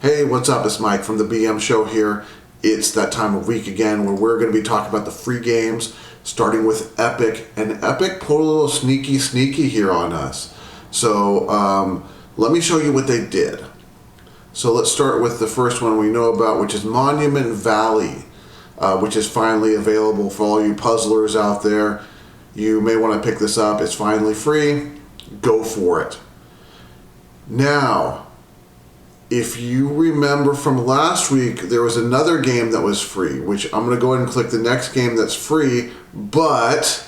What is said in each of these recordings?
Hey, what's up? It's Mike from the BM Show here. It's that time of week again where we're going to be talking about the free games, starting with Epic. And Epic pulled a little sneaky here on us. So let me show you what they did. So let's start with the first one we know about, which is Monument Valley, which is finally available for all you puzzlers out there. You may want to pick this up. It's finally free. Go for it. Now, if you remember from last week, there was another game that was free, which I'm going to go ahead and click the next game that's free, but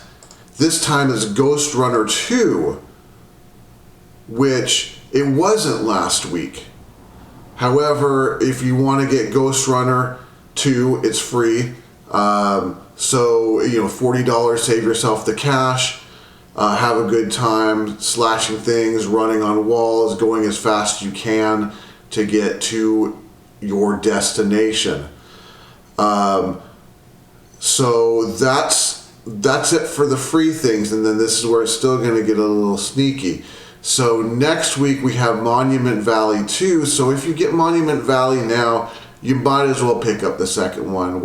this time is Ghost Runner 2, which it wasn't last week. However, if you want to get Ghost Runner 2, it's free. So, $40, save yourself the cash. Have a good time slashing things, running on walls, going as fast as you can to get to your destination. So that's it for the free things, and then this is where it's still going to get a little sneaky. So next week we have Monument Valley 2. So if you get Monument Valley now, you might as well pick up the second one.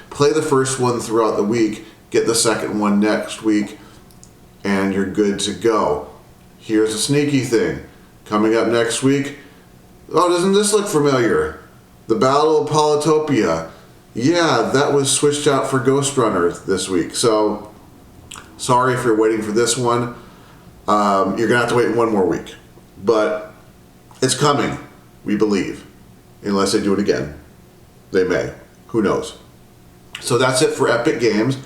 Play the first one throughout the week, get the second one next week, and you're good to go. Here's a sneaky thing. Coming up next week, oh, doesn't this look familiar? The Battle of Polytopia. Yeah, that was switched out for Ghost Runner this week. So, sorry if you're waiting for this one. You're going to have to wait one more week. But it's coming, we believe. Unless they do it again. They may. Who knows? So that's it for Epic Games.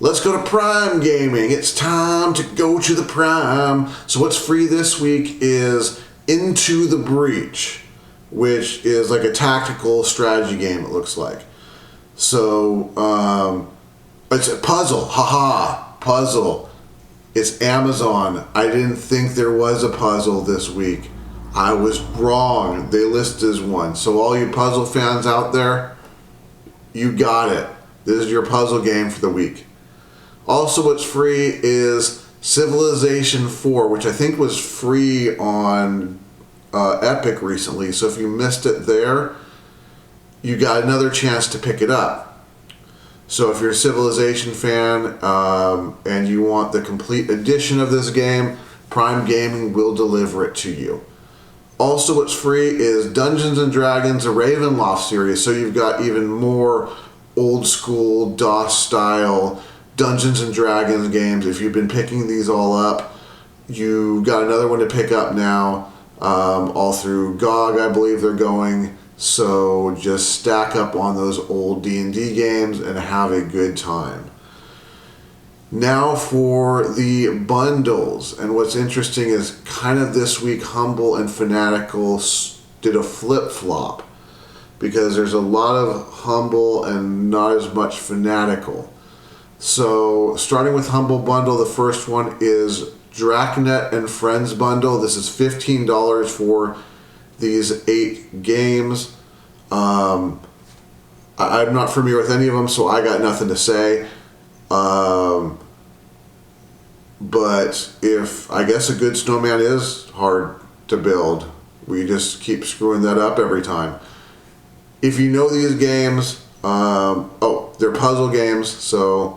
Let's go to Prime Gaming. It's time to go to the Prime. So what's free this week is Into the Breach, which is like a tactical strategy game, it looks like. So it's a puzzle. Puzzle. It's Amazon. I didn't think there was a puzzle this week. I was wrong. They list as one. So all you puzzle fans out there, you got it. This is your puzzle game for the week. Also, what's free is Civilization 4, which I think was free on Epic recently. So if you missed it there, you got another chance to pick it up. So if you're a Civilization fan and you want the complete edition of this game, Prime Gaming will deliver it to you. Also, what's free is Dungeons & Dragons, a Ravenloft series. So you've got even more old school DOS style Dungeons & Dragons games. If you've been picking these all up, you got another one to pick up now. All through GOG, I believe they're going. So just stack up on those old D&D games and have a good time. Now for the bundles. And what's interesting is kind of this week, Humble and Fanatical did a flip-flop. Because there's a lot of Humble and not as much Fanatical. So starting with Humble Bundle, the first one is Dracnet and Friends Bundle. This is $15 for these 8 games. I'm not familiar with any of them, so I got nothing to say. But I guess a good snowman is hard to build. We just keep screwing that up every time. If you know these games, they're puzzle games, so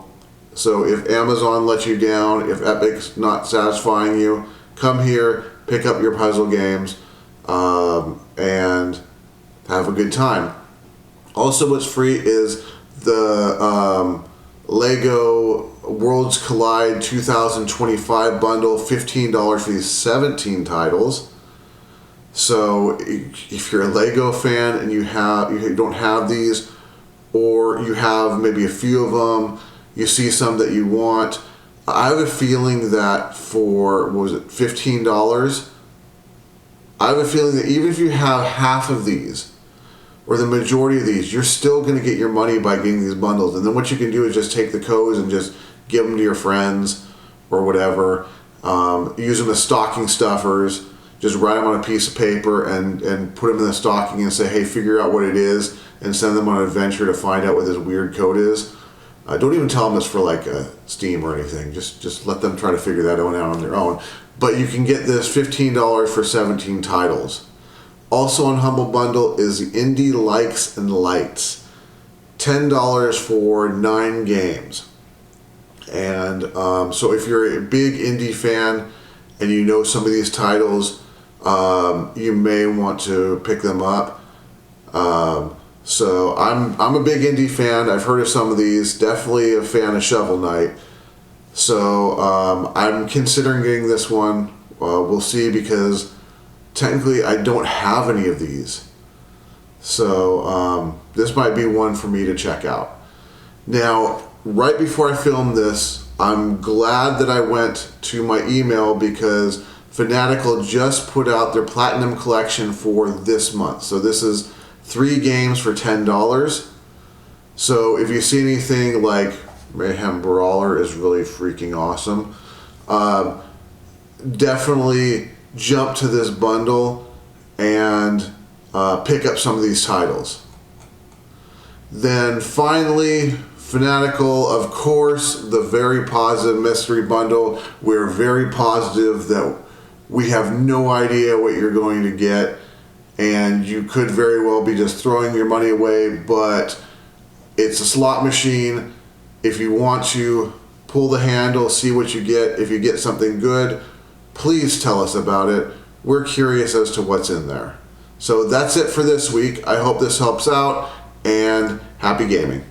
if Amazon lets you down, if Epic's not satisfying you, come here, pick up your puzzle games, and have a good time. Also, what's free is the Lego Worlds Collide 2025 bundle, $15 for these 17 titles. So if you're a Lego fan and you don't have these, or you have maybe a few of them, you see some that you want, I have a feeling that for, $15? I have a feeling that even if you have half of these, or the majority of these, you're still going to get your money by getting these bundles. And then what you can do is just take the codes and just give them to your friends or whatever. Use them as stocking stuffers. Just write them on a piece of paper and put them in the stocking and say, hey, figure out what it is, and send them on an adventure to find out what this weird code is. Don't even tell them it's for like Steam or anything. Just let them try to figure that one out on their own. But you can get this $15 for 17 titles. Also on Humble Bundle is the Indie Likes and Lights. $10 for 9 games. And so if you're a big indie fan and you know some of these titles, you may want to pick them up. So I'm a big indie fan. I've heard of some of these. Definitely a fan of Shovel Knight. So I'm considering getting this one. We'll see, because technically I don't have any of these. So this might be one for me to check out. Now, right before I filmed this, I'm glad that I went to my email, because Fanatical just put out their Platinum Collection for this month. So this is 3 games for $10. So if you see anything like Mayhem Brawler is really freaking awesome, definitely jump to this bundle and pick up some of these titles. Then finally, Fanatical, of course, the very positive mystery bundle. We're very positive that we have no idea what you're going to get, and you could very well be just throwing your money away, but it's a slot machine. If you want to pull the handle, see what you get. If you get something good, please tell us about it. We're curious as to what's in there. So that's it for this week. I hope this helps out, and happy gaming.